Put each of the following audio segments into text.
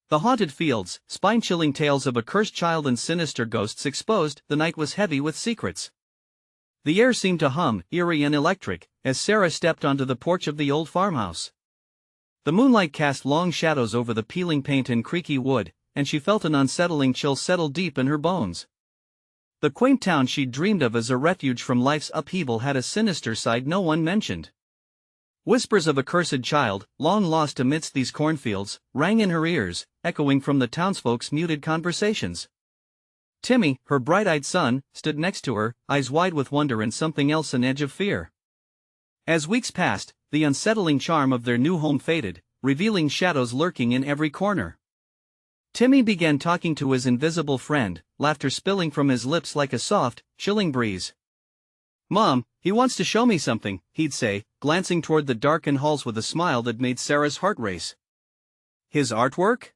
The haunted fields, spine-chilling tales of a cursed child and sinister ghosts exposed. The night was heavy with secrets. The air seemed to hum, eerie and electric, as Sarah stepped onto the porch of the old farmhouse. The moonlight cast long shadows over the peeling paint and creaky wood, and she felt an unsettling chill settle deep in her bones. The quaint town she'd dreamed of as a refuge from life's upheaval had a sinister side no one mentioned. Whispers of a cursed child, long lost amidst these cornfields, rang in her ears, echoing from the townsfolk's muted conversations. Timmy, her bright-eyed son, stood next to her, eyes wide with wonder and something else, an edge of fear. As weeks passed, the unsettling charm of their new home faded, revealing shadows lurking in every corner. Timmy began talking to his invisible friend, laughter spilling from his lips like a soft, chilling breeze. "Mom, he wants to show me something," he'd say, glancing toward the darkened halls with a smile that made Sarah's heart race. His artwork?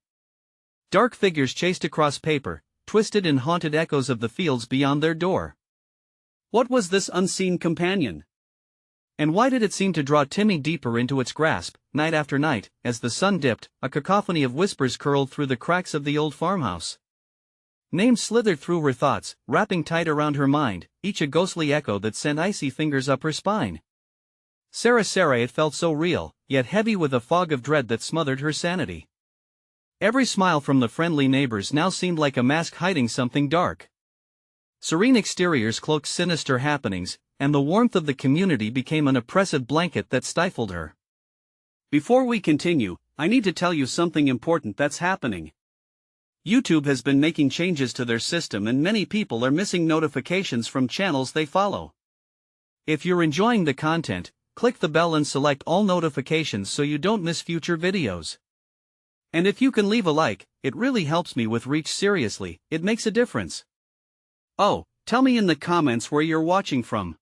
Dark figures chased across paper, twisted in haunted echoes of the fields beyond their door. What was this unseen companion? And why did it seem to draw Timmy deeper into its grasp, night after night? As the sun dipped, a cacophony of whispers curled through the cracks of the old farmhouse. Names slithered through her thoughts, wrapping tight around her mind, each a ghostly echo that sent icy fingers up her spine. Sarah, it felt so real, yet heavy with a fog of dread that smothered her sanity. Every smile from the friendly neighbors now seemed like a mask hiding something dark. Serene exteriors cloaked sinister happenings, and the warmth of the community became an oppressive blanket that stifled her. Before we continue, I need to tell you something important that's happening. YouTube has been making changes to their system and many people are missing notifications from channels they follow. If you're enjoying the content, click the bell and select all notifications so you don't miss future videos. And if you can leave a like, it really helps me with reach. Seriously, it makes a difference. Oh, tell me in the comments where you're watching from.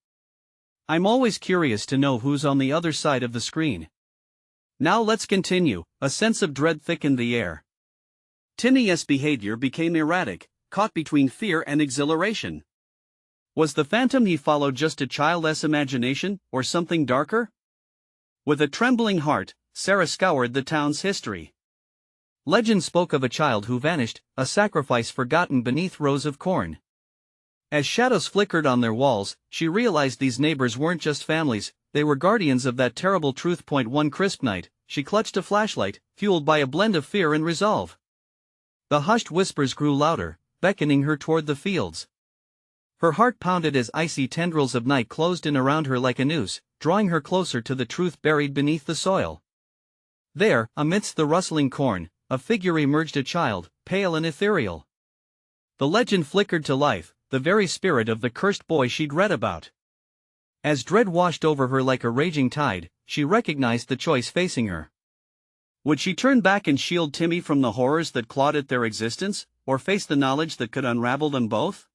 I'm always curious to know who's on the other side of the screen. Now let's continue. A sense of dread thickened the air. Timmy's behavior became erratic, caught between fear and exhilaration. Was the phantom he followed just a child's imagination, or something darker? With a trembling heart, Sarah scoured the town's history. Legend spoke of a child who vanished, a sacrifice forgotten beneath rows of corn. As shadows flickered on their walls, she realized these neighbors weren't just families, they were guardians of that terrible truth. One crisp night, she clutched a flashlight, fueled by a blend of fear and resolve. The hushed whispers grew louder, beckoning her toward the fields. Her heart pounded as icy tendrils of night closed in around her like a noose, drawing her closer to the truth buried beneath the soil. There, amidst the rustling corn, a figure emerged, a child, pale and ethereal. The legend flickered to life, the very spirit of the cursed boy she'd read about. As dread washed over her like a raging tide, she recognized the choice facing her. Would she turn back and shield Timmy from the horrors that clawed at their existence, or face the knowledge that could unravel them both?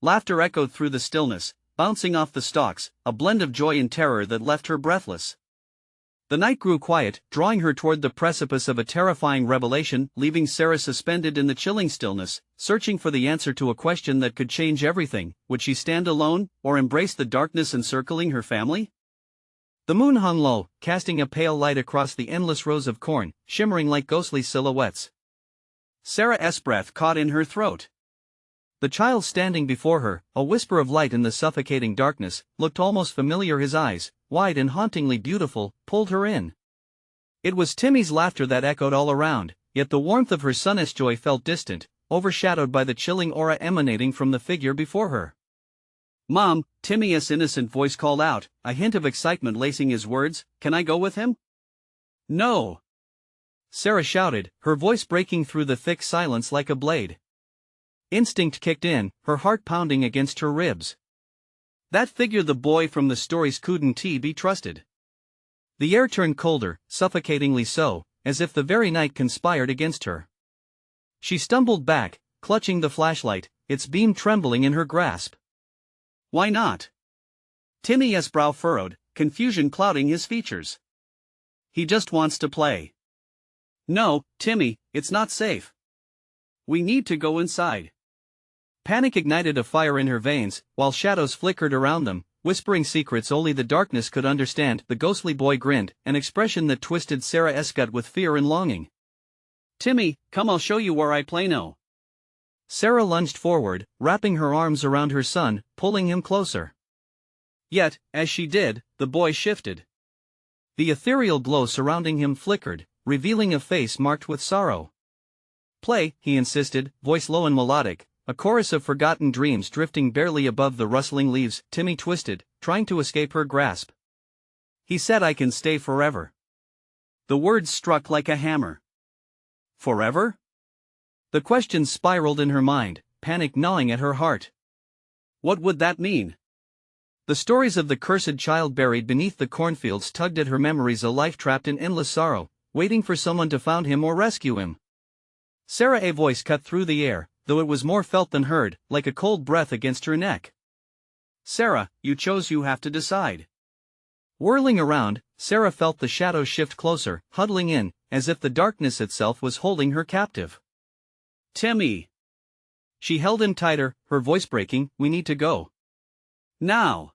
Laughter echoed through the stillness, bouncing off the stalks, a blend of joy and terror that left her breathless. The night grew quiet, drawing her toward the precipice of a terrifying revelation, leaving Sarah suspended in the chilling stillness, searching for the answer to a question that could change everything. Would she stand alone, or embrace the darkness encircling her family? The moon hung low, casting a pale light across the endless rows of corn, shimmering like ghostly silhouettes. Sarah's breath caught in her throat. The child standing before her, a whisper of light in the suffocating darkness, looked almost familiar. His eyes, wide and hauntingly beautiful, pulled her in. It was Timmy's laughter that echoed all around, yet the warmth of her son's joy felt distant, overshadowed by the chilling aura emanating from the figure before her. "Mom," Timmy's innocent voice called out, a hint of excitement lacing his words, "can I go with him?" "No!" Sarah shouted, her voice breaking through the thick silence like a blade. Instinct kicked in, her heart pounding against her ribs. That figure, the boy from the stories, couldn't be trusted. The air turned colder, suffocatingly so, as if the very night conspired against her. She stumbled back, clutching the flashlight, its beam trembling in her grasp. "Why not?" Timmy's brow furrowed, confusion clouding his features. "He just wants to play." "No, Timmy, it's not safe. We need to go inside." Panic ignited a fire in her veins, while shadows flickered around them, whispering secrets only the darkness could understand. The ghostly boy grinned, an expression that twisted Sarah's gut with fear and longing. Timmy, come, I'll show you where I play now. Sarah lunged forward, wrapping her arms around her son, pulling him closer. Yet, as she did, the boy shifted. The ethereal glow surrounding him flickered, revealing a face marked with sorrow. "Play," he insisted, voice low and melodic, a chorus of forgotten dreams drifting barely above the rustling leaves. Timmy twisted, trying to escape her grasp. "He said I can stay forever." The words struck like a hammer. Forever? The question spiraled in her mind, panic gnawing at her heart. What would that mean? The stories of the cursed child buried beneath the cornfields tugged at her memories, a life trapped in endless sorrow, waiting for someone to find him or rescue him. Sarah, a voice cut through the air, though it was more felt than heard, like a cold breath against her neck. "Sarah, you chose, you have to decide." Whirling around, Sarah felt the shadows shift closer, huddling in, as if the darkness itself was holding her captive. "Timmy!" She held him tighter, her voice breaking. "We need to go. Now!"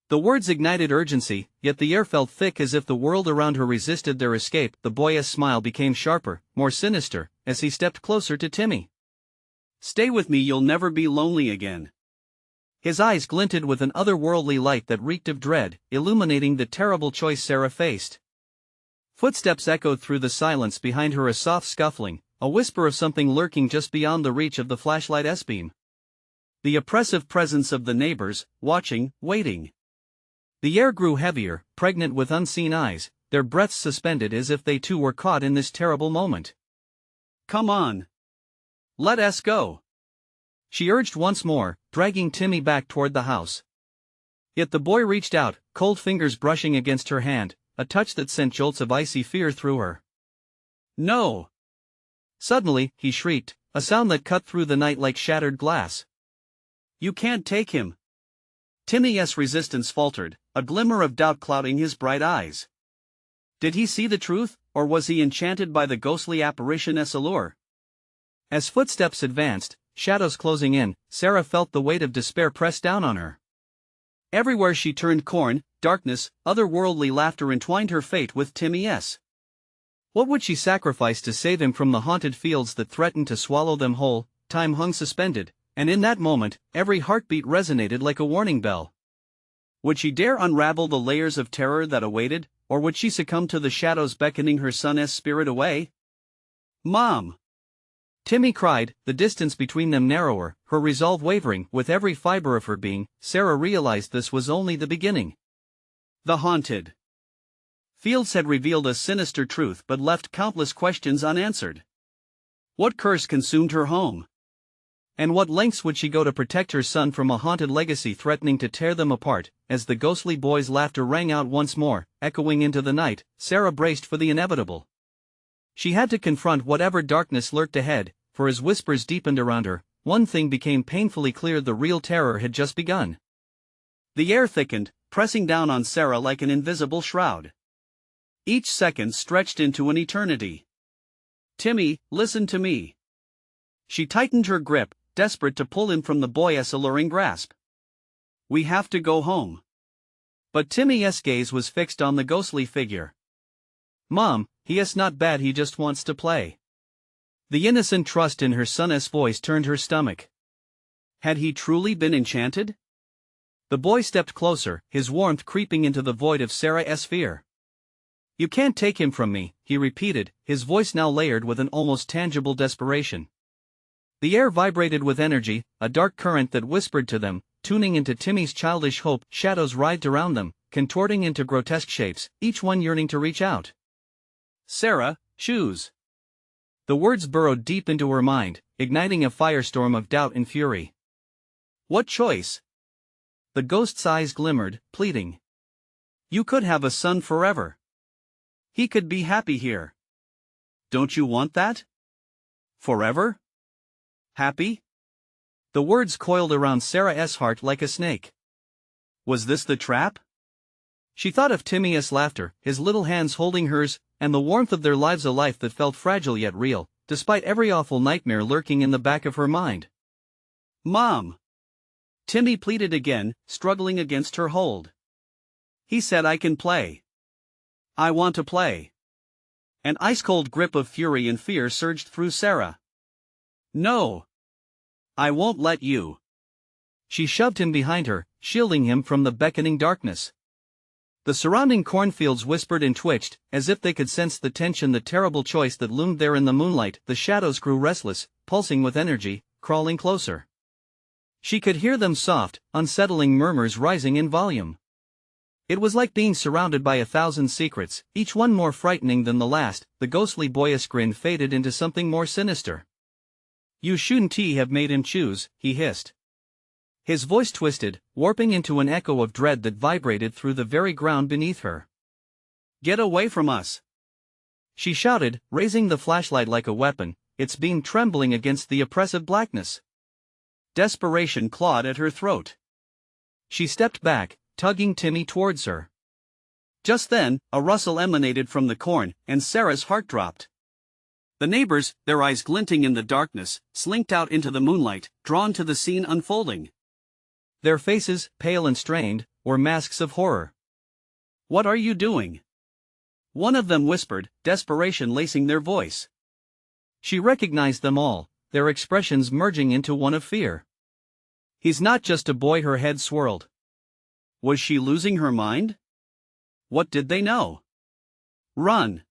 The words ignited urgency, yet the air felt thick as if the world around her resisted their escape. The boy's smile became sharper, more sinister, as he stepped closer to Timmy. "Stay with me, you'll never be lonely again." His eyes glinted with an otherworldly light that reeked of dread, illuminating the terrible choice Sarah faced. Footsteps echoed through the silence behind her, a soft scuffling, a whisper of something lurking just beyond the reach of the flashlight S-beam. The oppressive presence of the neighbors, watching, waiting. The air grew heavier, pregnant with unseen eyes, their breaths suspended as if they too were caught in this terrible moment. "Come on. Let us go," she urged once more, dragging Timmy back toward the house. Yet the boy reached out, cold fingers brushing against her hand, a touch that sent jolts of icy fear through her. "No!" Suddenly, he shrieked, a sound that cut through the night like shattered glass. "You can't take him." Timmy's resistance faltered, a glimmer of doubt clouding his bright eyes. Did he see the truth, or was he enchanted by the ghostly apparition's allure? As footsteps advanced, shadows closing in, Sarah felt the weight of despair press down on her. Everywhere she turned, corn, darkness, otherworldly laughter entwined her fate with Timmy's. What would she sacrifice to save him from the haunted fields that threatened to swallow them whole? Time hung suspended, and in that moment, every heartbeat resonated like a warning bell. Would she dare unravel the layers of terror that awaited, or would she succumb to the shadows beckoning her son's spirit away? "Mom!" Timmy cried, the distance between them narrower, her resolve wavering. With every fiber of her being, Sarah realized this was only the beginning. The haunted fields had revealed a sinister truth but left countless questions unanswered. What curse consumed her home? And what lengths would she go to protect her son from a haunted legacy threatening to tear them apart? As the ghostly boy's laughter rang out once more, echoing into the night, Sarah braced for the inevitable. She had to confront whatever darkness lurked ahead, for as whispers deepened around her, one thing became painfully clear: the real terror had just begun. The air thickened, pressing down on Sarah like an invisible shroud. Each second stretched into an eternity. "Timmy, listen to me." She tightened her grip, desperate to pull him from the boy's alluring grasp. "We have to go home." But Timmy's gaze was fixed on the ghostly figure. "Mom, he is not bad, he just wants to play." The innocent trust in her son's voice turned her stomach. Had he truly been enchanted? The boy stepped closer, his warmth creeping into the void of Sarah's fear. "You can't take him from me," he repeated, his voice now layered with an almost tangible desperation. The air vibrated with energy, a dark current that whispered to them, tuning into Timmy's childish hope. Shadows writhed around them, contorting into grotesque shapes, each one yearning to reach out. "Sarah, choose." The words burrowed deep into her mind, igniting a firestorm of doubt and fury. "What choice?" The ghost's eyes glimmered, pleading. "You could have a son forever. He could be happy here. Don't you want that? Forever? Happy?" The words coiled around Sarah's heart like a snake. Was this the trap? She thought of Timmy's laughter, his little hands holding hers, and the warmth of their lives, a life that felt fragile yet real, despite every awful nightmare lurking in the back of her mind. "Mom!" Timmy pleaded again, struggling against her hold. "He said I can play. I want to play." An ice-cold grip of fury and fear surged through Sarah. No! I won't let you. She shoved him behind her, shielding him from the beckoning darkness. The surrounding cornfields whispered and twitched, as if they could sense the tension, the terrible choice that loomed there in the moonlight. The shadows grew restless, pulsing with energy, crawling closer. She could hear them, soft, unsettling murmurs rising in volume. It was like being surrounded by 1,000 secrets, each one more frightening than the last. The ghostly boyish grin faded into something more sinister. "You shouldn't have made him choose," he hissed. His voice twisted, warping into an echo of dread that vibrated through the very ground beneath her. "Get away from us!" she shouted, raising the flashlight like a weapon, its beam trembling against the oppressive blackness. Desperation clawed at her throat. She stepped back, tugging Timmy towards her. Just then, a rustle emanated from the corn, and Sarah's heart dropped. The neighbors, their eyes glinting in the darkness, slinked out into the moonlight, drawn to the scene unfolding. Their faces, pale and strained, were masks of horror. "What are you doing?" one of them whispered, desperation lacing their voice. She recognized them all, their expressions merging into one of fear. "He's not just a boy," her head swirled. Was she losing her mind? What did they know? "Run!"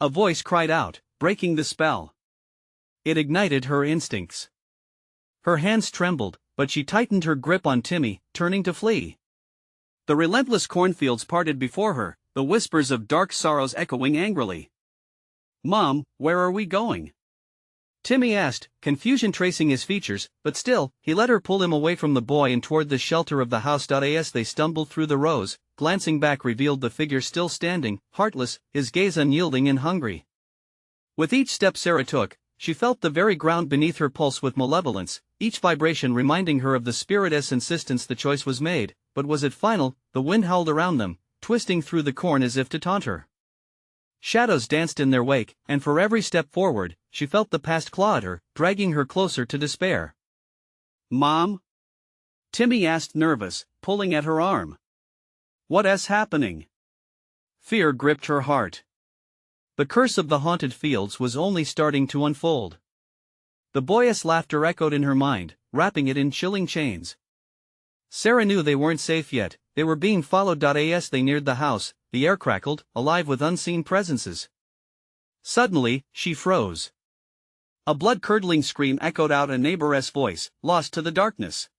a voice cried out, breaking the spell. It ignited her instincts. Her hands trembled, but she tightened her grip on Timmy, turning to flee. The relentless cornfields parted before her, the whispers of dark sorrows echoing angrily. "Mom, where are we going?" Timmy asked, confusion tracing his features, but still, he let her pull him away from the boy and toward the shelter of the house. As they stumbled through the rows, glancing back revealed the figure still standing, heartless, his gaze unyielding and hungry. With each step Sarah took, she felt the very ground beneath her pulse with malevolence, each vibration reminding her of the spirit's insistence. The choice was made, but was it final? The wind howled around them, twisting through the corn as if to taunt her. Shadows danced in their wake, and for every step forward, she felt the past claw at her, dragging her closer to despair. "Mom?" Timmy asked, nervous, pulling at her arm. "What's happening?" Fear gripped her heart. The curse of the haunted fields was only starting to unfold. The boyish laughter echoed in her mind, wrapping it in chilling chains. Sarah knew they weren't safe yet, they were being followed. As they neared the house, the air crackled, alive with unseen presences. Suddenly, she froze. A blood-curdling scream echoed out, a neighbor's voice, lost to the darkness.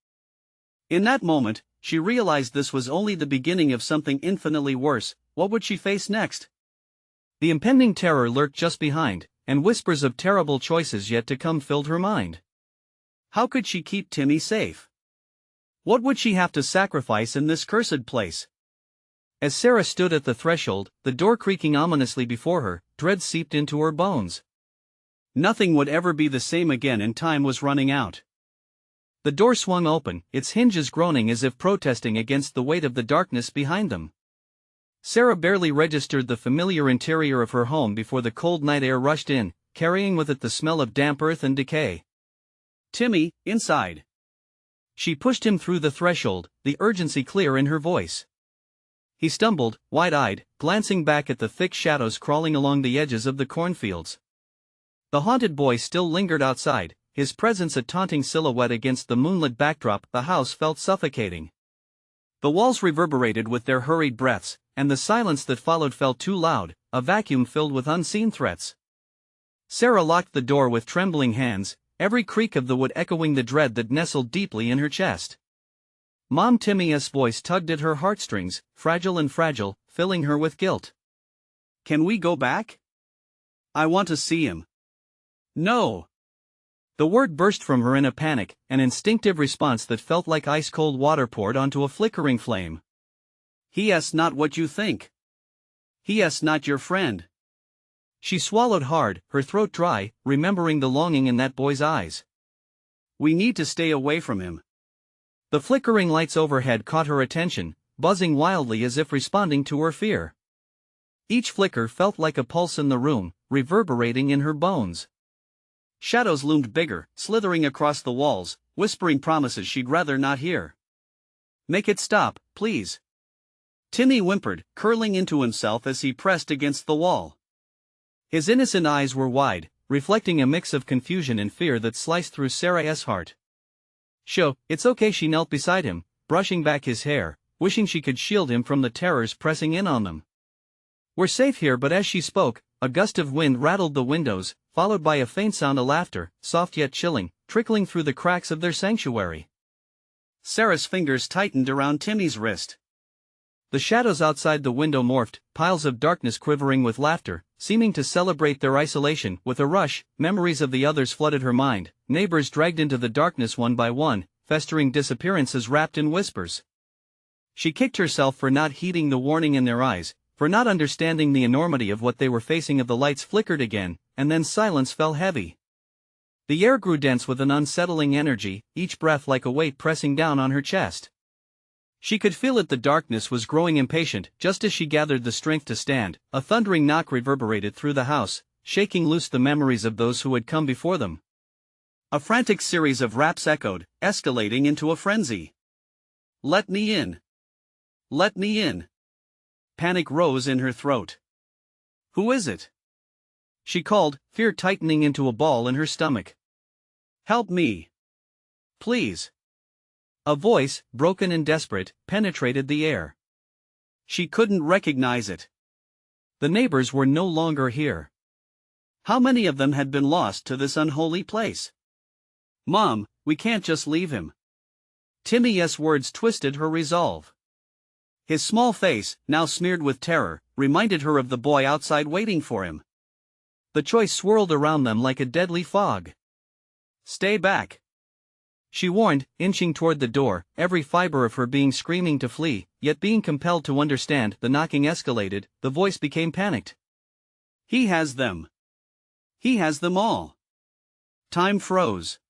In that moment, she realized this was only the beginning of something infinitely worse. What would she face next? The impending terror lurked just behind, and whispers of terrible choices yet to come filled her mind. How could she keep Timmy safe? What would she have to sacrifice in this cursed place? As Sarah stood at the threshold, the door creaking ominously before her, dread seeped into her bones. Nothing would ever be the same again, and time was running out. The door swung open, its hinges groaning as if protesting against the weight of the darkness behind them. Sarah barely registered the familiar interior of her home before the cold night air rushed in, carrying with it the smell of damp earth and decay. "Timmy, inside." She pushed him through the threshold, the urgency clear in her voice. He stumbled, wide-eyed, glancing back at the thick shadows crawling along the edges of the cornfields. The haunted boy still lingered outside, his presence a taunting silhouette against the moonlit backdrop. The house felt suffocating. The walls reverberated with their hurried breaths, and the silence that followed felt too loud, a vacuum filled with unseen threats. Sarah locked the door with trembling hands, every creak of the wood echoing the dread that nestled deeply in her chest. Mom, Timmy's voice tugged at her heartstrings, fragile and fragile, filling her with guilt. "Can we go back? I want to see him." "No." The word burst from her in a panic, an instinctive response that felt like ice-cold water poured onto a flickering flame. "He's not what you think. He's not your friend." She swallowed hard, her throat dry, remembering the longing in that boy's eyes. "We need to stay away from him." The flickering lights overhead caught her attention, buzzing wildly as if responding to her fear. Each flicker felt like a pulse in the room, reverberating in her bones. Shadows loomed bigger, slithering across the walls, whispering promises she'd rather not hear. "Make it stop, please," Timmy whimpered, curling into himself as he pressed against the wall. His innocent eyes were wide, reflecting a mix of confusion and fear that sliced through Sarah's heart. "Sho, it's okay," she knelt beside him, brushing back his hair, wishing she could shield him from the terrors pressing in on them. "We're safe here." But as she spoke, a gust of wind rattled the windows, followed by a faint sound of laughter, soft yet chilling, trickling through the cracks of their sanctuary. Sarah's fingers tightened around Timmy's wrist. The shadows outside the window morphed, piles of darkness quivering with laughter, seeming to celebrate their isolation. With a rush, memories of the others flooded her mind, neighbors dragged into the darkness one by one, festering disappearances wrapped in whispers. She kicked herself for not heeding the warning in their eyes, for not understanding the enormity of what they were facing. Of the lights flickered again, and then silence fell heavy. The air grew dense with an unsettling energy, each breath like a weight pressing down on her chest. She could feel it. The darkness was growing impatient. Just as she gathered the strength to stand, a thundering knock reverberated through the house, shaking loose the memories of those who had come before them. A frantic series of raps echoed, escalating into a frenzy. "Let me in! Let me in!" Panic rose in her throat. "Who is it?" she called, fear tightening into a ball in her stomach. "Help me! Please!" A voice, broken and desperate, penetrated the air. She couldn't recognize it. The neighbors were no longer here. How many of them had been lost to this unholy place? "Mom, we can't just leave him." Timmy's words twisted her resolve. His small face, now smeared with terror, reminded her of the boy outside waiting for him. The choice swirled around them like a deadly fog. "Stay back," she warned, inching toward the door, every fiber of her being screaming to flee, yet being compelled to understand. The knocking escalated, the voice became panicked. "He has them. He has them all." Time froze.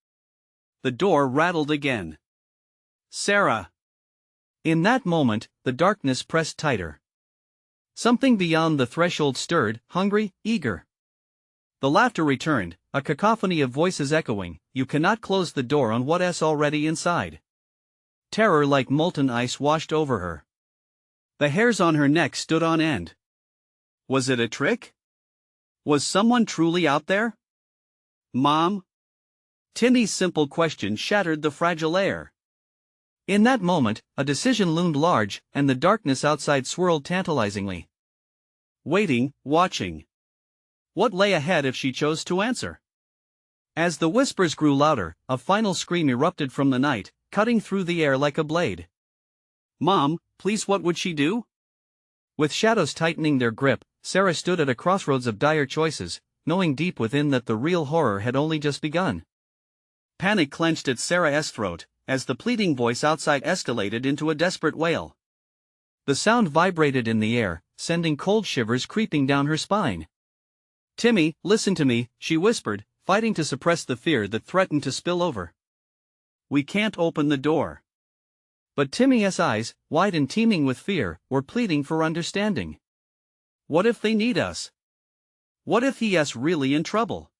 The door rattled again. "Sarah!" In that moment, the darkness pressed tighter. Something beyond the threshold stirred, hungry, eager. The laughter returned, a cacophony of voices echoing, "You cannot close the door on what's already inside." Terror like molten ice washed over her. The hairs on her neck stood on end. Was it a trick? Was someone truly out there? "Mom?" Timmy's simple question shattered the fragile air. In that moment, a decision loomed large, and the darkness outside swirled tantalizingly. Waiting, watching. What lay ahead if she chose to answer? As the whispers grew louder, a final scream erupted from the night, cutting through the air like a blade. "Mom, please!" What would she do? With shadows tightening their grip, Sarah stood at a crossroads of dire choices, knowing deep within that the real horror had only just begun. Panic clenched at Sarah's throat, as the pleading voice outside escalated into a desperate wail. The sound vibrated in the air, sending cold shivers creeping down her spine. "Timmy, listen to me," she whispered, fighting to suppress the fear that threatened to spill over. "We can't open the door." But Timmy's eyes, wide and teeming with fear, were pleading for understanding. What if they need us? What if he's really in trouble?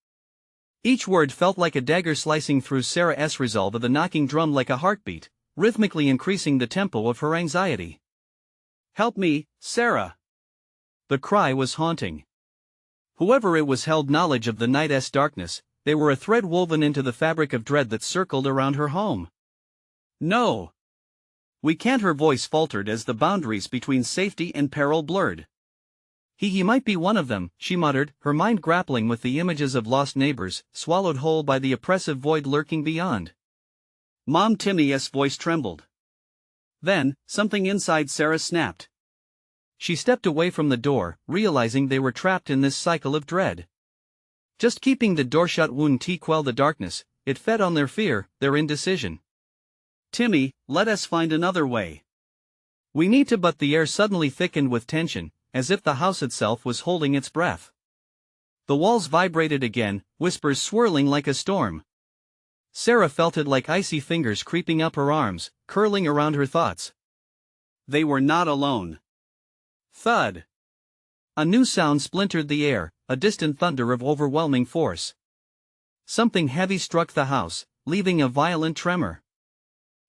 Each word felt like a dagger slicing through Sarah's resolve. The knocking drummed like a heartbeat, rhythmically increasing the tempo of her anxiety. "Help me, Sarah!" The cry was haunting. Whoever it was held knowledge of the night's darkness. They were a thread woven into the fabric of dread that circled around her home. "No! We can't." Her voice faltered as the boundaries between safety and peril blurred. He might be one of them," she muttered, her mind grappling with the images of lost neighbors, swallowed whole by the oppressive void lurking beyond. "Mom!" Timmy's voice trembled. Then, something inside Sarah snapped. She stepped away from the door, realizing they were trapped in this cycle of dread. Just keeping the door shut wouldn't quell the darkness, it fed on their fear, their indecision. "Timmy, let us find another way. We need to." But the air suddenly thickened with tension, as if the house itself was holding its breath. The walls vibrated again, whispers swirling like a storm. Sarah felt it like icy fingers creeping up her arms, curling around her thoughts. They were not alone. Thud! A new sound splintered the air, a distant thunder of overwhelming force. Something heavy struck the house, leaving a violent tremor.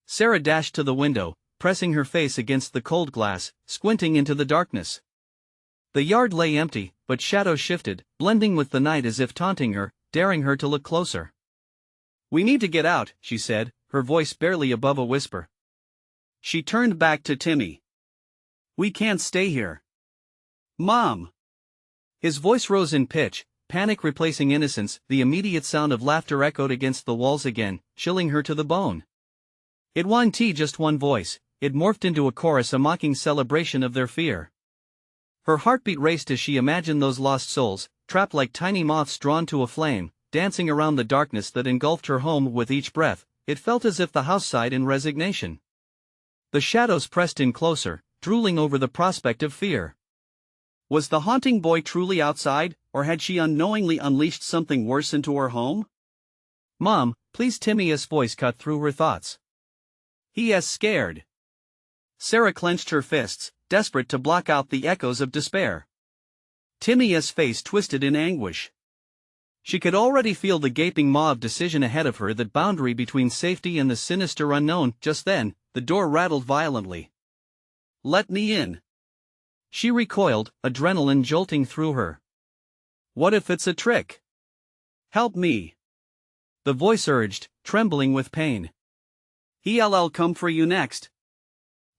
Sarah dashed to the window, pressing her face against the cold glass, squinting into the darkness. The yard lay empty, but shadows shifted, blending with the night as if taunting her, daring her to look closer. "We need to get out," she said, her voice barely above a whisper. She turned back to Timmy. "We can't stay here." "Mom!" His voice rose in pitch, panic replacing innocence. The immediate sound of laughter echoed against the walls again, chilling her to the bone. It wasn't just one voice, it morphed into a chorus, a mocking celebration of their fear. Her heartbeat raced as she imagined those lost souls, trapped like tiny moths drawn to a flame, dancing around the darkness that engulfed her home. With each breath, it felt as if the house sighed in resignation. The shadows pressed in closer, drooling over the prospect of fear. Was the haunting boy truly outside, or had she unknowingly unleashed something worse into her home? "Mom, please." Timmy's voice cut through her thoughts. "He is scared." Sarah clenched her fists, desperate to block out the echoes of despair. Timmy's face twisted in anguish. She could already feel the gaping maw of decision ahead of her, that boundary between safety and the sinister unknown. Just then, the door rattled violently. "Let me in." She recoiled, adrenaline jolting through her. "What if it's a trick? Help me," the voice urged, trembling with pain. "He'll come for you next."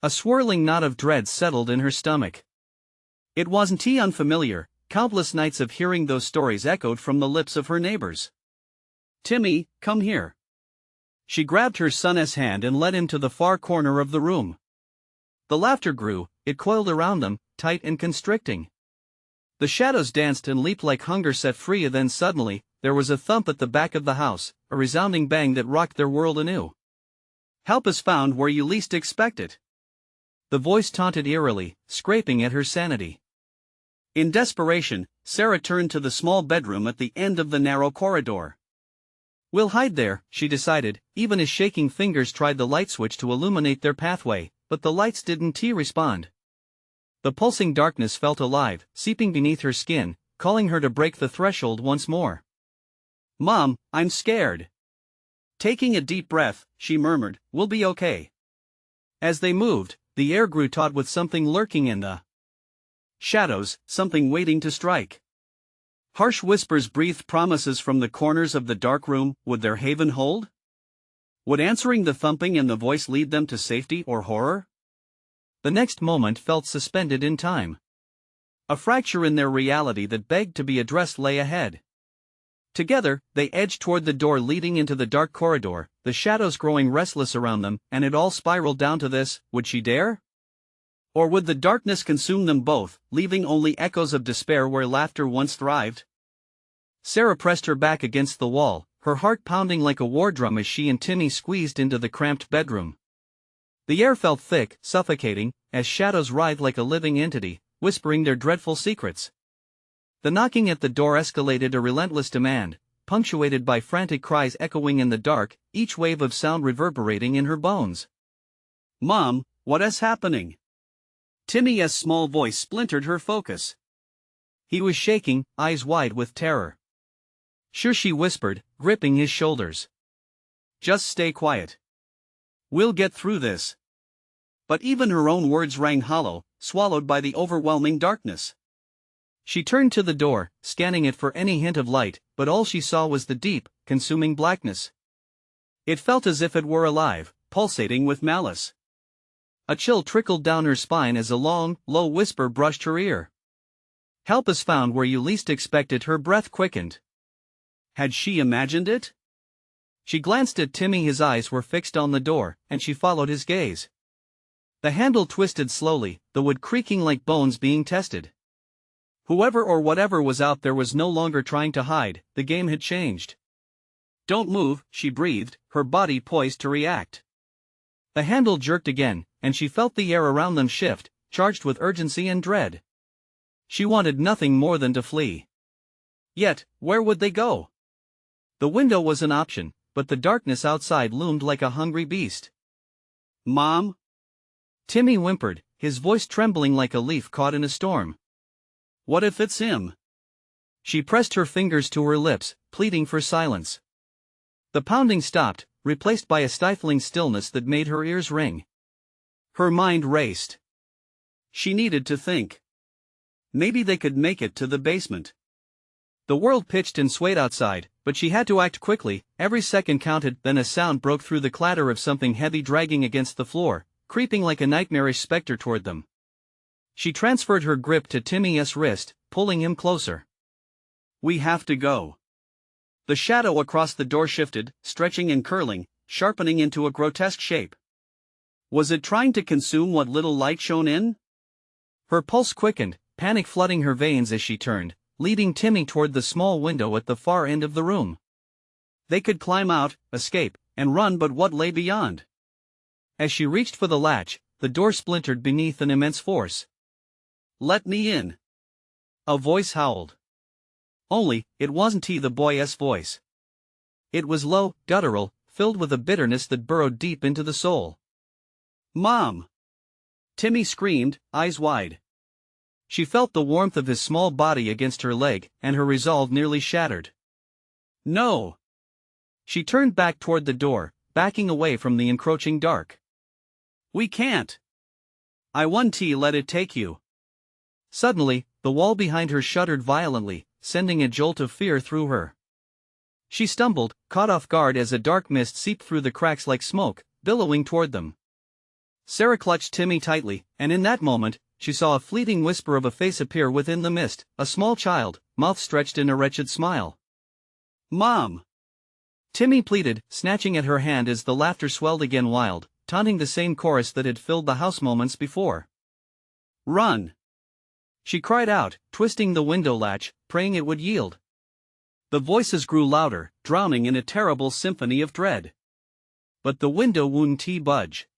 A swirling knot of dread settled in her stomach. It wasn't unfamiliar. Countless nights of hearing those stories echoed from the lips of her neighbors. "Timmy, come here." She grabbed her son's hand and led him to the far corner of the room. The laughter grew, it coiled around them, tight and constricting. The shadows danced and leaped like hunger set free. Then suddenly, there was a thump at the back of the house, a resounding bang that rocked their world anew. "Help is found where you least expect it," the voice taunted eerily, scraping at her sanity. In desperation, Sarah turned to the small bedroom at the end of the narrow corridor. "We'll hide there," she decided, even as shaking fingers tried the light switch to illuminate their pathway, but the lights didn't respond. The pulsing darkness felt alive, seeping beneath her skin, calling her to break the threshold once more. "Mom, I'm scared." Taking a deep breath, she murmured, "We'll be okay." As they moved, the air grew taut with something lurking in the shadows, something waiting to strike. Harsh whispers breathed promises from the corners of the dark room. Would their haven hold? Would answering the thumping and the voice lead them to safety or horror? The next moment felt suspended in time. A fracture in their reality that begged to be addressed lay ahead. Together, they edged toward the door leading into the dark corridor, the shadows growing restless around them, and it all spiraled down to this: would she dare? Or would the darkness consume them both, leaving only echoes of despair where laughter once thrived? Sarah pressed her back against the wall, her heart pounding like a war drum as she and Timmy squeezed into the cramped bedroom. The air felt thick, suffocating, as shadows writhed like a living entity, whispering their dreadful secrets. The knocking at the door escalated, a relentless demand, punctuated by frantic cries echoing in the dark, each wave of sound reverberating in her bones. "Mom, what is happening?" Timmy's small voice splintered her focus. He was shaking, eyes wide with terror. "Sure," she whispered, gripping his shoulders. "Just stay quiet. We'll get through this." But even her own words rang hollow, swallowed by the overwhelming darkness. She turned to the door, scanning it for any hint of light, but all she saw was the deep, consuming blackness. It felt as if it were alive, pulsating with malice. A chill trickled down her spine as a long, low whisper brushed her ear. "Help is found where you least expect it." Her breath quickened. Had she imagined it? She glanced at Timmy. His eyes were fixed on the door, and she followed his gaze. The handle twisted slowly, the wood creaking like bones being tested. Whoever or whatever was out there was no longer trying to hide, the game had changed. "Don't move," she breathed, her body poised to react. The handle jerked again, and she felt the air around them shift, charged with urgency and dread. She wanted nothing more than to flee. Yet, where would they go? The window was an option, but the darkness outside loomed like a hungry beast. "Mom?" Timmy whimpered, his voice trembling like a leaf caught in a storm. "What if it's him?" She pressed her fingers to her lips, pleading for silence. The pounding stopped, replaced by a stifling stillness that made her ears ring. Her mind raced. She needed to think. Maybe they could make it to the basement. The world pitched and swayed outside, but she had to act quickly. Every second counted. Then a sound broke through the clatter of something heavy dragging against the floor, creeping like a nightmarish specter toward them. She transferred her grip to Timmy's wrist, pulling him closer. We have to go. The shadow across the door shifted, stretching and curling, sharpening into a grotesque shape. Was it trying to consume what little light shone in? Her pulse quickened, panic flooding her veins as she turned, leading Timmy toward the small window at the far end of the room. They could climb out, escape, and run, but what lay beyond? As she reached for the latch, the door splintered beneath an immense force. Let me in. A voice howled. Only, it wasn't the boy's voice. It was low, guttural, filled with a bitterness that burrowed deep into the soul. Mom! Timmy screamed, eyes wide. She felt the warmth of his small body against her leg, and her resolve nearly shattered. No! She turned back toward the door, backing away from the encroaching dark. We can't. I want to let it take you. Suddenly, the wall behind her shuddered violently, sending a jolt of fear through her. She stumbled, caught off guard as a dark mist seeped through the cracks like smoke, billowing toward them. Sarah clutched Timmy tightly, and in that moment, she saw a fleeting whisper of a face appear within the mist, a small child, mouth stretched in a wretched smile. Mom! Timmy pleaded, snatching at her hand as the laughter swelled again wild, taunting the same chorus that had filled the house moments before. Run! She cried out, twisting the window latch, praying it would yield. The voices grew louder, drowning in a terrible symphony of dread. But the window wouldn't budge.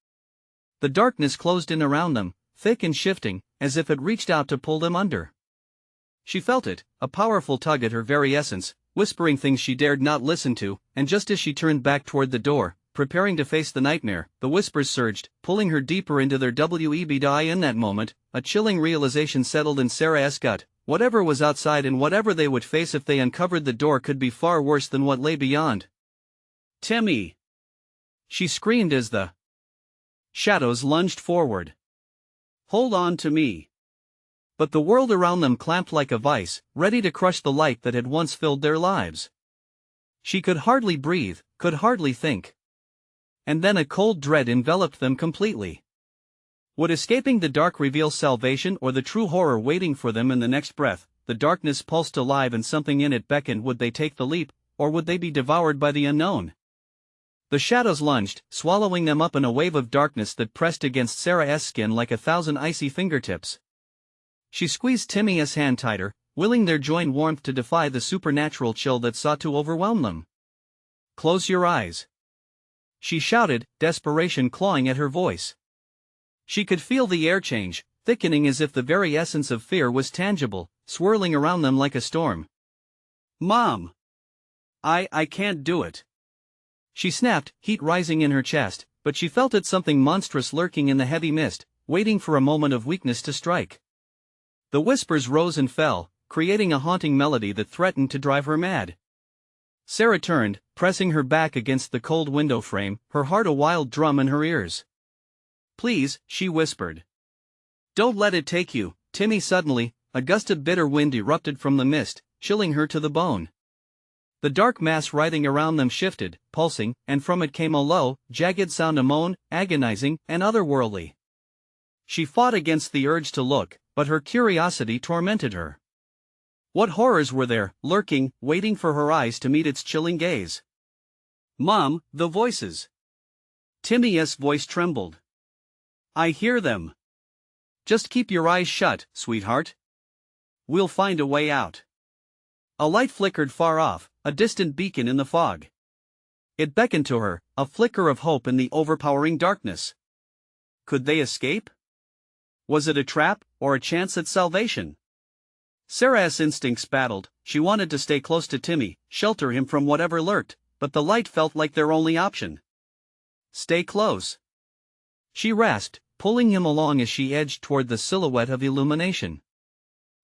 The darkness closed in around them, thick and shifting, as if it reached out to pull them under. She felt it, a powerful tug at her very essence, whispering things she dared not listen to, and just as she turned back toward the door, preparing to face the nightmare, the whispers surged, pulling her deeper into their web. In that moment, a chilling realization settled in Sarah's gut. Whatever was outside and whatever they would face if they uncovered the door could be far worse than what lay beyond. Timmy! She screamed as the shadows lunged forward. Hold on to me. But the world around them clamped like a vice, ready to crush the light that had once filled their lives. She could hardly breathe, could hardly think. And then a cold dread enveloped them completely. Would escaping the dark reveal salvation or the true horror waiting for them in the next breath? The darkness pulsed alive and something in it beckoned. Would they take the leap, or would they be devoured by the unknown? The shadows lunged, swallowing them up in a wave of darkness that pressed against Sarah's skin like 1,000 icy fingertips. She squeezed Timmy's hand tighter, willing their joined warmth to defy the supernatural chill that sought to overwhelm them. Close your eyes. She shouted, desperation clawing at her voice. She could feel the air change, thickening as if the very essence of fear was tangible, swirling around them like a storm. Mom! I can't do it. She snapped, heat rising in her chest, but she felt it something monstrous lurking in the heavy mist, waiting for a moment of weakness to strike. The whispers rose and fell, creating a haunting melody that threatened to drive her mad. Sarah turned, pressing her back against the cold window frame, her heart a wild drum in her ears. Please, she whispered. Don't let it take you, Timmy. Suddenly, a gust of bitter wind erupted from the mist, chilling her to the bone. The dark mass writhing around them shifted, pulsing, and from it came a low, jagged sound, a moan, agonizing and otherworldly. She fought against the urge to look, but her curiosity tormented her. What horrors were there, lurking, waiting for her eyes to meet its chilling gaze? Mom, the voices. Timmy's voice trembled. I hear them. Just keep your eyes shut, sweetheart. We'll find a way out. A light flickered far off, a distant beacon in the fog. It beckoned to her, a flicker of hope in the overpowering darkness. Could they escape? Was it a trap, or a chance at salvation? Sarah's instincts battled. She wanted to stay close to Timmy, shelter him from whatever lurked, but the light felt like their only option. Stay close. She rasped, pulling him along as she edged toward the silhouette of illumination.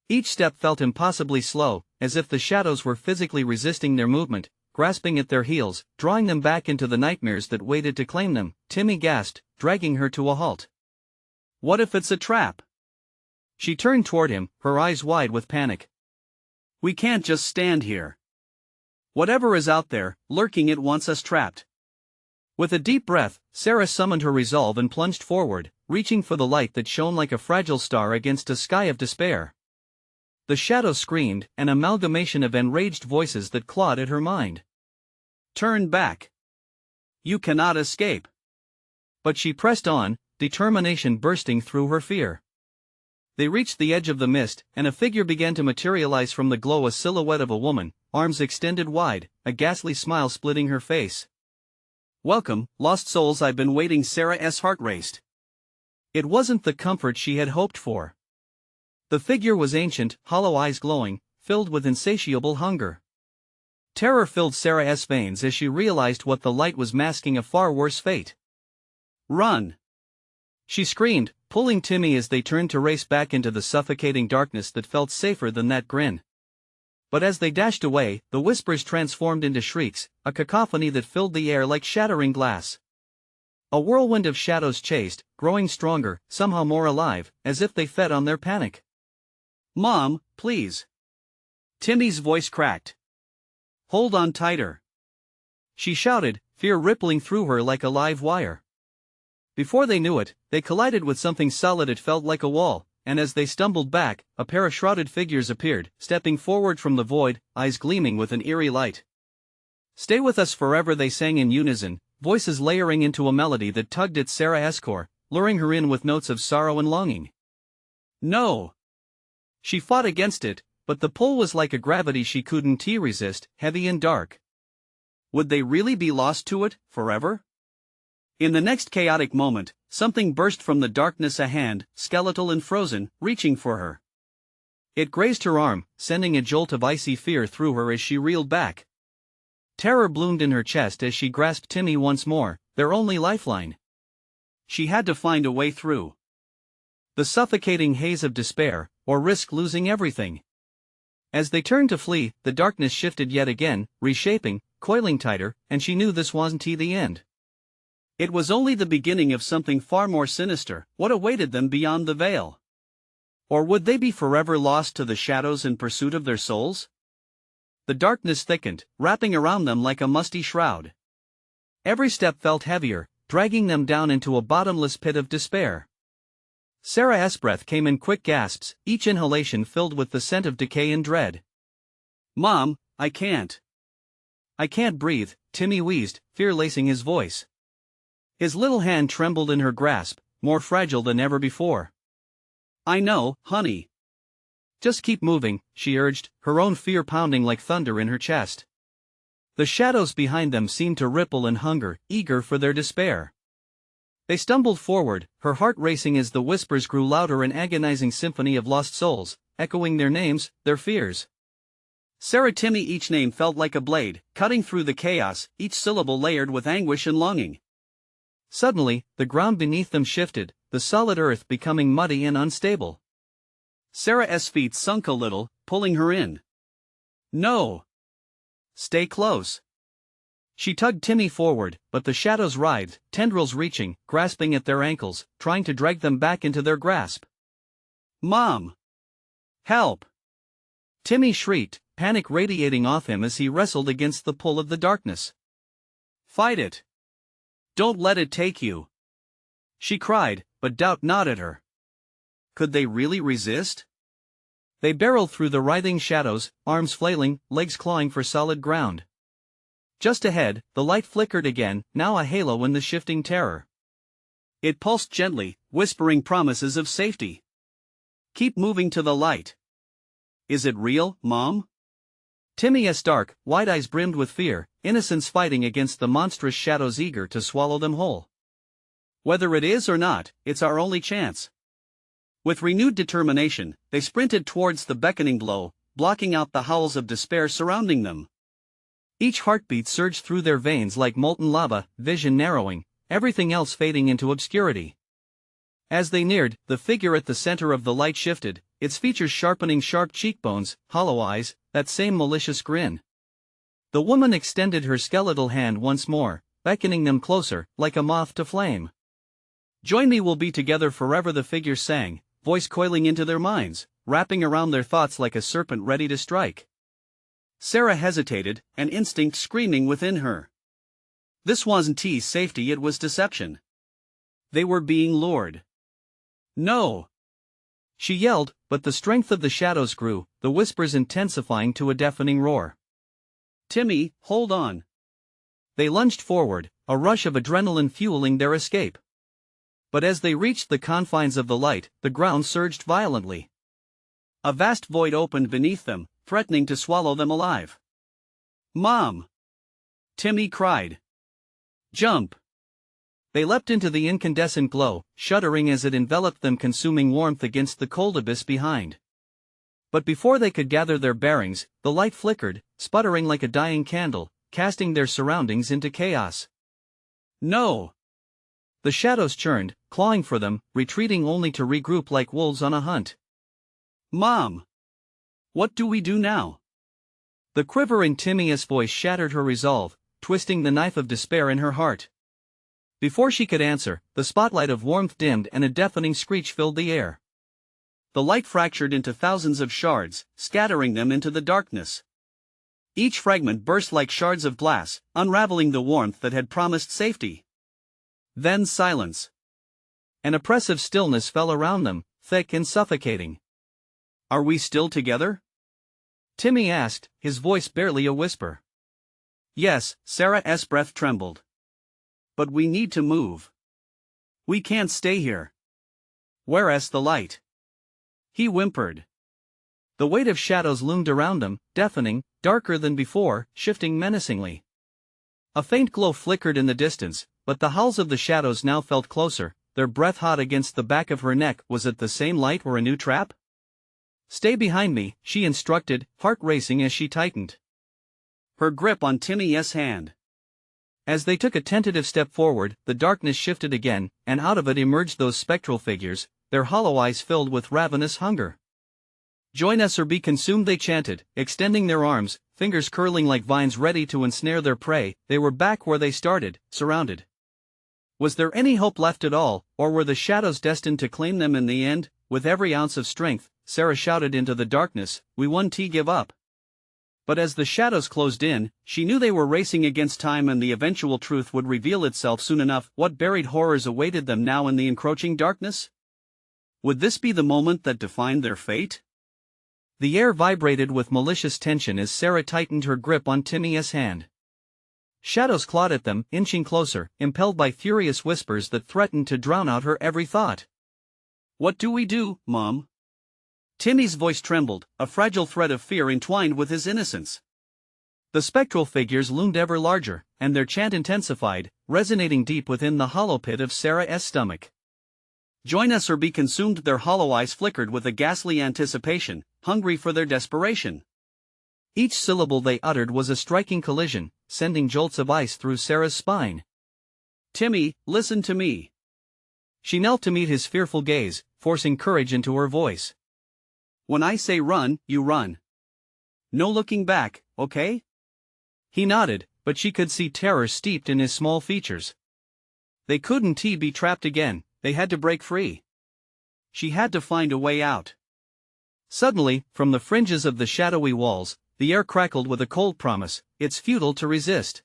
Each step felt impossibly slow, as if the shadows were physically resisting their movement, grasping at their heels, drawing them back into the nightmares that waited to claim them. Timmy gasped, dragging her to a halt. What if it's a trap? She turned toward him, her eyes wide with panic. We can't just stand here. Whatever is out there, lurking, it wants us trapped. With a deep breath, Sarah summoned her resolve and plunged forward, reaching for the light that shone like a fragile star against a sky of despair. The shadow screamed, an amalgamation of enraged voices that clawed at her mind. Turn back. You cannot escape. But she pressed on, determination bursting through her fear. They reached the edge of the mist, and a figure began to materialize from the glow, a silhouette of a woman, arms extended wide, a ghastly smile splitting her face. Welcome, lost souls, I've been waiting. Sarah's heart raced. It wasn't the comfort she had hoped for. The figure was ancient, hollow eyes glowing, filled with insatiable hunger. Terror filled Sarah's veins as she realized what the light was masking, a far worse fate. Run! She screamed, pulling Timmy as they turned to race back into the suffocating darkness that felt safer than that grin. But as they dashed away, the whispers transformed into shrieks, a cacophony that filled the air like shattering glass. A whirlwind of shadows chased, growing stronger, somehow more alive, as if they fed on their panic. Mom, please. Timmy's voice cracked. Hold on tighter. She shouted, fear rippling through her like a live wire. Before they knew it, they collided with something solid. It felt like a wall, and as they stumbled back, a pair of shrouded figures appeared, stepping forward from the void, eyes gleaming with an eerie light. Stay with us forever, they sang in unison, voices layering into a melody that tugged at Sarah's core, luring her in with notes of sorrow and longing. No! She fought against it, but the pull was like a gravity she couldn't resist, heavy and dark. Would they really be lost to it, forever? In the next chaotic moment, something burst from the darkness, a hand, skeletal and frozen, reaching for her. It grazed her arm, sending a jolt of icy fear through her as she reeled back. Terror bloomed in her chest as she grasped Timmy once more, their only lifeline. She had to find a way through the suffocating haze of despair, or risk losing everything. As they turned to flee, the darkness shifted yet again, reshaping, coiling tighter, and she knew this wasn't the end. It was only the beginning of something far more sinister. What awaited them beyond the veil? Or would they be forever lost to the shadows in pursuit of their souls? The darkness thickened, wrapping around them like a musty shroud. Every step felt heavier, dragging them down into a bottomless pit of despair. Sarah's breath came in quick gasps, each inhalation filled with the scent of decay and dread. Mom, I can't. I can't breathe, Timmy wheezed, fear lacing his voice. His little hand trembled in her grasp, more fragile than ever before. I know, honey. Just keep moving, she urged, her own fear pounding like thunder in her chest. The shadows behind them seemed to ripple in hunger, eager for their despair. They stumbled forward, her heart racing as the whispers grew louder, an agonizing symphony of lost souls, echoing their names, their fears. Sarah, Timmy, each name felt like a blade, cutting through the chaos, each syllable layered with anguish and longing. Suddenly, the ground beneath them shifted, the solid earth becoming muddy and unstable. Sarah's feet sunk a little, pulling her in. No! Stay close. She tugged Timmy forward, but the shadows writhed, tendrils reaching, grasping at their ankles, trying to drag them back into their grasp. Mom! Help! Timmy shrieked, panic radiating off him as he wrestled against the pull of the darkness. Fight it! Don't let it take you! She cried, but doubt gnawed at her. Could they really resist? They barreled through the writhing shadows, arms flailing, legs clawing for solid ground. Just ahead, the light flickered again, now a halo in the shifting terror. It pulsed gently, whispering promises of safety. Keep moving to the light. Is it real, Mom? Timmy's dark, wide eyes brimmed with fear, innocence fighting against the monstrous shadows eager to swallow them whole. Whether it is or not, it's our only chance. With renewed determination, they sprinted towards the beckoning glow, blocking out the howls of despair surrounding them. Each heartbeat surged through their veins like molten lava, vision narrowing, everything else fading into obscurity. As they neared, the figure at the center of the light shifted, its features sharpening, sharp cheekbones, hollow eyes, that same malicious grin. The woman extended her skeletal hand once more, beckoning them closer, like a moth to flame. Join me, we'll be together forever, the figure sang, voice coiling into their minds, wrapping around their thoughts like a serpent ready to strike. Sarah hesitated, an instinct screaming within her. This wasn't safety, it was deception. They were being lured. No! She yelled, but the strength of the shadows grew, the whispers intensifying to a deafening roar. Timmy, hold on. They lunged forward, a rush of adrenaline fueling their escape. But as they reached the confines of the light, the ground surged violently. A vast void opened beneath them, threatening to swallow them alive. Mom! Timmy cried. Jump! They leapt into the incandescent glow, shuddering as it enveloped them, consuming warmth against the cold abyss behind. But before they could gather their bearings, the light flickered, sputtering like a dying candle, casting their surroundings into chaos. No! The shadows churned, clawing for them, retreating only to regroup like wolves on a hunt. Mom! What do we do now? The quiver in Timmy's voice shattered her resolve, twisting the knife of despair in her heart. Before she could answer, the spotlight of warmth dimmed and a deafening screech filled the air. The light fractured into thousands of shards, scattering them into the darkness. Each fragment burst like shards of glass, unraveling the warmth that had promised safety. Then silence. An oppressive stillness fell around them, thick and suffocating. Are we still together? Timmy asked, his voice barely a whisper. Yes, Sarah's breath trembled. But we need to move. We can't stay here. Where's the light? He whimpered. The weight of shadows loomed around them, deafening, darker than before, shifting menacingly. A faint glow flickered in the distance, but the howls of the shadows now felt closer, their breath hot against the back of her neck. Was it the same light or a new trap? Stay behind me, she instructed, heart racing as she tightened her grip on Timmy's hand. As they took a tentative step forward, the darkness shifted again, and out of it emerged those spectral figures, their hollow eyes filled with ravenous hunger. Join us or be consumed, they chanted, extending their arms, fingers curling like vines ready to ensnare their prey. They were back where they started, surrounded. Was there any hope left at all, or were the shadows destined to claim them in the end? With every ounce of strength, Sarah shouted into the darkness, "We won't give up." But as the shadows closed in, she knew they were racing against time, and the eventual truth would reveal itself soon enough. What buried horrors awaited them now in the encroaching darkness? Would this be the moment that defined their fate? The air vibrated with malicious tension as Sarah tightened her grip on Timmy's hand. Shadows clawed at them, inching closer, impelled by furious whispers that threatened to drown out her every thought. What do we do, Mom? Timmy's voice trembled, a fragile thread of fear entwined with his innocence. The spectral figures loomed ever larger, and their chant intensified, resonating deep within the hollow pit of Sarah's stomach. Join us or be consumed. Their hollow eyes flickered with a ghastly anticipation, hungry for their desperation. Each syllable they uttered was a striking collision, sending jolts of ice through Sarah's spine. Timmy, listen to me. She knelt to meet his fearful gaze, forcing courage into her voice. When I say run, you run. No looking back, okay? He nodded, but she could see terror steeped in his small features. They couldn't be trapped again, they had to break free. She had to find a way out. Suddenly, from the fringes of the shadowy walls, the air crackled with a cold promise. It's futile to resist.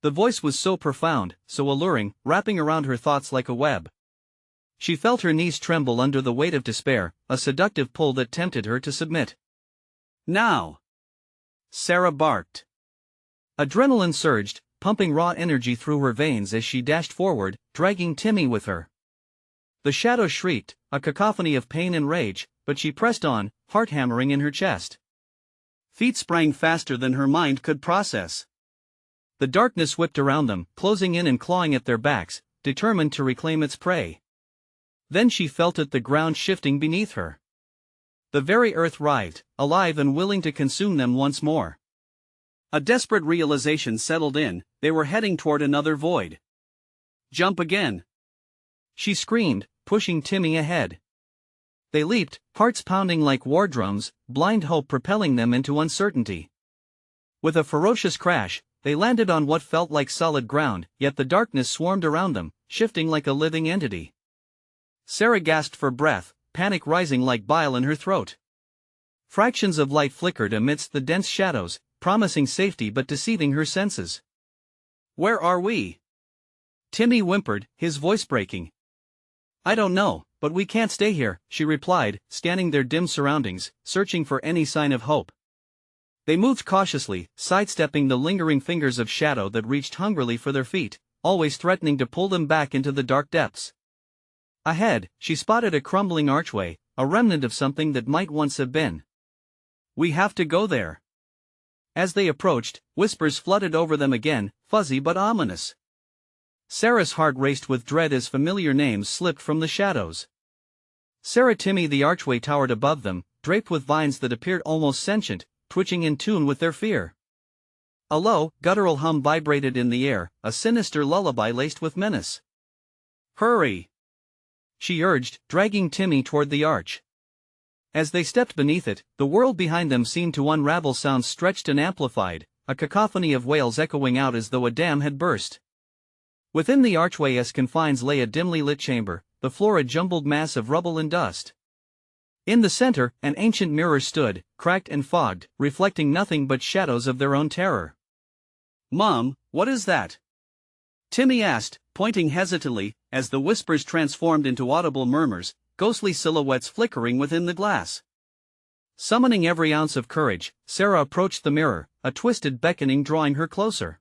The voice was so profound, so alluring, wrapping around her thoughts like a web. She felt her knees tremble under the weight of despair, a seductive pull that tempted her to submit. Now! Sarah barked. Adrenaline surged, pumping raw energy through her veins as she dashed forward, dragging Timmy with her. The shadows shrieked, a cacophony of pain and rage, but she pressed on, heart hammering in her chest. Feet sprang faster than her mind could process. The darkness whipped around them, closing in and clawing at their backs, determined to reclaim its prey. Then she felt it, the ground shifting beneath her. The very earth writhed, alive and willing to consume them once more. A desperate realization settled in, they were heading toward another void. Jump again! She screamed, pushing Timmy ahead. They leaped, hearts pounding like war drums, blind hope propelling them into uncertainty. With a ferocious crash, they landed on what felt like solid ground, yet the darkness swarmed around them, shifting like a living entity. Sarah gasped for breath, panic rising like bile in her throat. Fractions of light flickered amidst the dense shadows, promising safety but deceiving her senses. "Where are we?" Timmy whimpered, his voice breaking. "I don't know, but we can't stay here," she replied, scanning their dim surroundings, searching for any sign of hope. They moved cautiously, sidestepping the lingering fingers of shadow that reached hungrily for their feet, always threatening to pull them back into the dark depths. Ahead, she spotted a crumbling archway, a remnant of something that might once have been. "We have to go there." As they approached, whispers flooded over them again, fuzzy but ominous. Sarah's heart raced with dread as familiar names slipped from the shadows. Sarah Timmy. The archway towered above them, draped with vines that appeared almost sentient, twitching in tune with their fear. A low, guttural hum vibrated in the air, a sinister lullaby laced with menace. "Hurry!" she urged, dragging Timmy toward the arch. As they stepped beneath it, the world behind them seemed to unravel, sounds stretched and amplified, a cacophony of wails echoing out as though a dam had burst. Within the archway's confines lay a dimly lit chamber, the floor a jumbled mass of rubble and dust. In the center, an ancient mirror stood, cracked and fogged, reflecting nothing but shadows of their own terror. "Mom, what is that?" Timmy asked, pointing hesitantly, as the whispers transformed into audible murmurs, ghostly silhouettes flickering within the glass. Summoning every ounce of courage, Sarah approached the mirror, a twisted beckoning drawing her closer.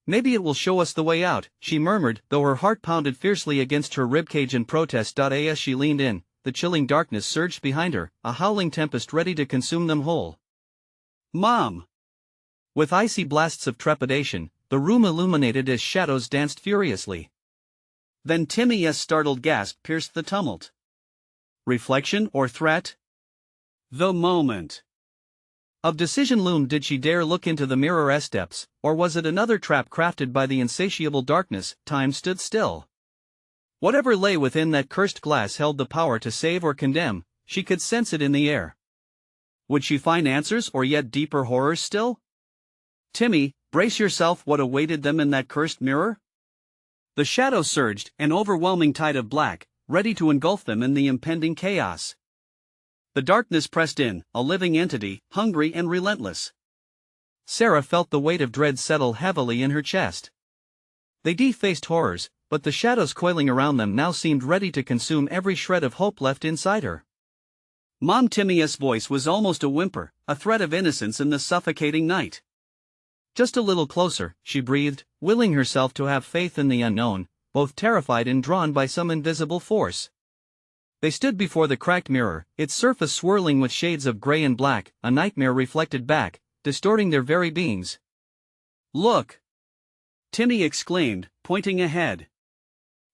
"Maybe it will show us the way out," she murmured, though her heart pounded fiercely against her ribcage in protest. As she leaned in, the chilling darkness surged behind her, a howling tempest ready to consume them whole. "Mom!" With icy blasts of trepidation, the room illuminated as shadows danced furiously. Then Timmy's startled gasp pierced the tumult. Reflection or threat? The moment of decision loomed. Did she dare look into the mirror's depths, or was it another trap crafted by the insatiable darkness? Time stood still. Whatever lay within that cursed glass held the power to save or condemn. She could sense it in the air. Would she find answers or yet deeper horrors still? Timmy, brace yourself. What awaited them in that cursed mirror? The shadows surged, an overwhelming tide of black, ready to engulf them in the impending chaos. The darkness pressed in, a living entity, hungry and relentless. Sarah felt the weight of dread settle heavily in her chest. They defaced horrors, but the shadows coiling around them now seemed ready to consume every shred of hope left inside her. Mom. Timmy's voice was almost a whimper, a threat of innocence in the suffocating night. Just a little closer, she breathed, willing herself to have faith in the unknown, both terrified and drawn by some invisible force. They stood before the cracked mirror, its surface swirling with shades of gray and black, a nightmare reflected back, distorting their very beings. "Look!" Timmy exclaimed, pointing ahead.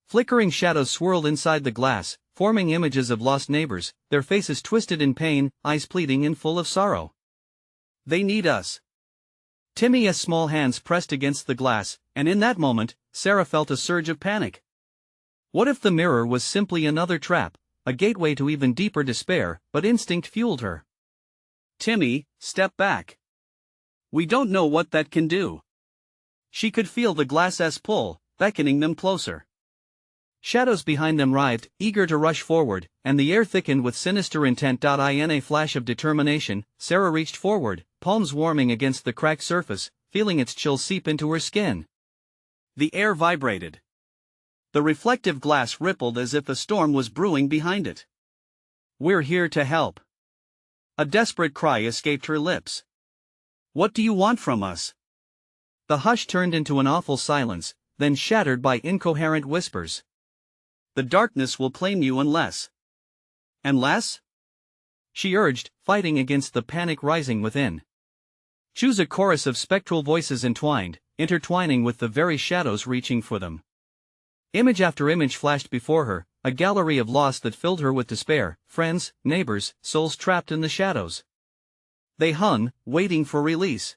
Flickering shadows swirled inside the glass, forming images of lost neighbors, their faces twisted in pain, eyes pleading and full of sorrow. "They need us." Timmy's small hands pressed against the glass, and in that moment, Sarah felt a surge of panic. What if the mirror was simply another trap, a gateway to even deeper despair? But instinct fueled her. "Timmy, step back. We don't know what that can do." She could feel the glass's pull, beckoning them closer. Shadows behind them writhed, eager to rush forward, and the air thickened with sinister intent. In a flash of determination, Sarah reached forward, palms warming against the cracked surface, feeling its chill seep into her skin. The air vibrated. The reflective glass rippled as if a storm was brewing behind it. "We're here to help." A desperate cry escaped her lips. "What do you want from us?" The hush turned into an awful silence, then shattered by incoherent whispers. "The darkness will claim you unless..." "Unless?" she urged, fighting against the panic rising within. Choose. A chorus of spectral voices entwined, intertwining with the very shadows reaching for them. Image after image flashed before her, a gallery of loss that filled her with despair, friends, neighbors, souls trapped in the shadows. They hung, waiting for release.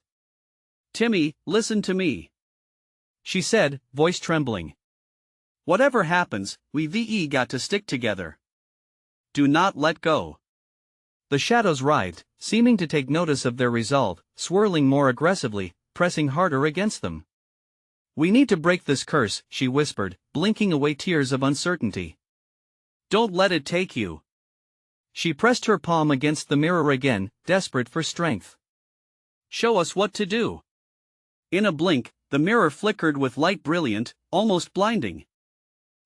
"Timmy, listen to me," she said, voice trembling. "Whatever happens, we've got to stick together. Do not let go." The shadows writhed, seeming to take notice of their resolve, swirling more aggressively, pressing harder against them. "We need to break this curse," she whispered, blinking away tears of uncertainty. "Don't let it take you." She pressed her palm against the mirror again, desperate for strength. Show us what to do. In a blink, the mirror flickered with light brilliant, almost blinding.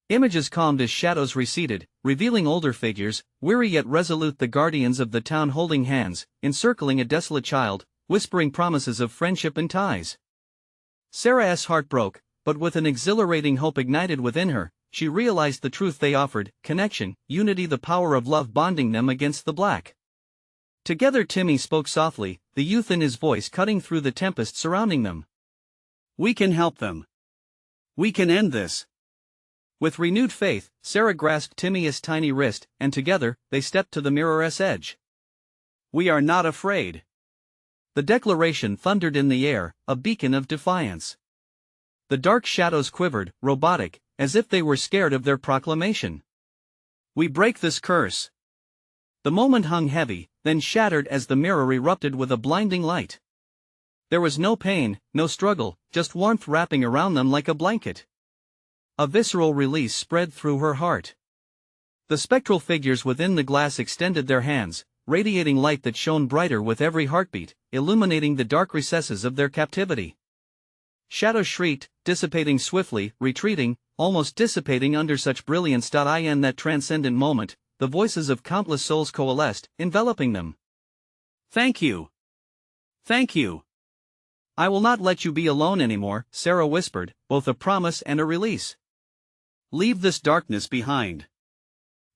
Images calmed as shadows receded, revealing older figures, weary yet resolute, the guardians of the town holding hands, encircling a desolate child, whispering promises of friendship and ties. Sarah's heart broke, but with an exhilarating hope ignited within her, she realized the truth they offered: connection, unity, the power of love bonding them against the black. Together Timmy spoke softly, the youth in his voice cutting through the tempest surrounding them. We can help them. We can end this. With renewed faith, Sarah grasped Timmy's tiny wrist, and together, they stepped to the mirror's edge. We are not afraid. The declaration thundered in the air, a beacon of defiance. The dark shadows quivered, robotic, as if they were scared of their proclamation. We break this curse. The moment hung heavy, then shattered as the mirror erupted with a blinding light. There was no pain, no struggle, just warmth wrapping around them like a blanket. A visceral release spread through her heart. The spectral figures within the glass extended their hands, radiating light that shone brighter with every heartbeat, illuminating the dark recesses of their captivity. Shadows shrieked, dissipating swiftly, retreating, almost dissipating under such brilliance. In that transcendent moment, the voices of countless souls coalesced, enveloping them. Thank you. Thank you. I will not let you be alone anymore, Sarah whispered, both a promise and a release. Leave this darkness behind.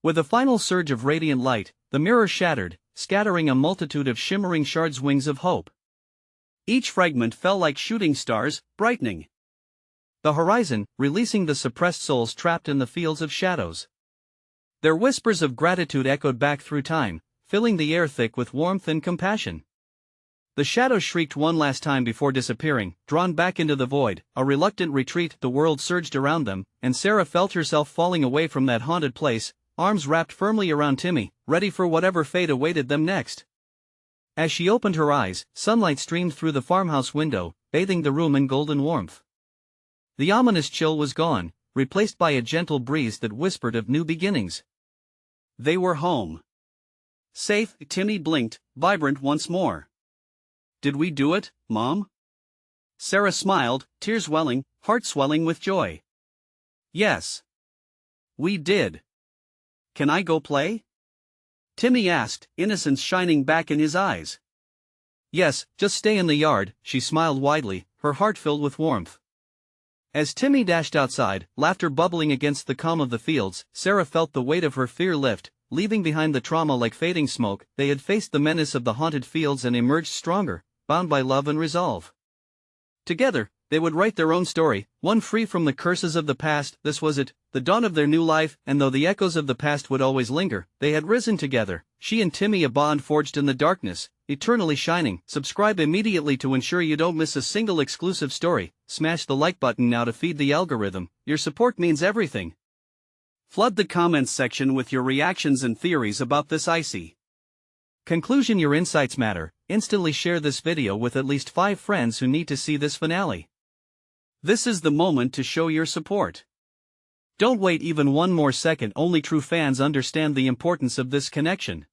With a final surge of radiant light, the mirror shattered, scattering a multitude of shimmering shards, wings of hope. Each fragment fell like shooting stars, brightening the horizon, releasing the suppressed souls trapped in the fields of shadows. Their whispers of gratitude echoed back through time, filling the air thick with warmth and compassion. The shadows shrieked one last time before disappearing, drawn back into the void, a reluctant retreat. The world surged around them, and Sarah felt herself falling away from that haunted place, arms wrapped firmly around Timmy, ready for whatever fate awaited them next. As she opened her eyes, sunlight streamed through the farmhouse window, bathing the room in golden warmth. The ominous chill was gone, replaced by a gentle breeze that whispered of new beginnings. They were home. Safe. Timmy blinked, vibrant once more. Did we do it, Mom? Sarah smiled, tears welling, heart swelling with joy. Yes. We did. Can I go play? Timmy asked, innocence shining back in his eyes. Yes, just stay in the yard, she smiled widely, her heart filled with warmth. As Timmy dashed outside, laughter bubbling against the calm of the fields, Sarah felt the weight of her fear lift, leaving behind the trauma like fading smoke. They had faced the menace of the haunted fields and emerged stronger, bound by love and resolve. Together, they would write their own story, one free from the curses of the past. This was it, the dawn of their new life, and though the echoes of the past would always linger, they had risen together, she and Timmy, a bond forged in the darkness, eternally shining. Subscribe immediately to ensure you don't miss a single exclusive story. Smash the like button now to feed the algorithm. Your support means everything. Flood the comments section with your reactions and theories about this icy conclusion. Your insights matter. Instantly share this video with at least 5 friends who need to see this finale. This is the moment to show your support. Don't wait even one more second. Only true fans understand the importance of this connection.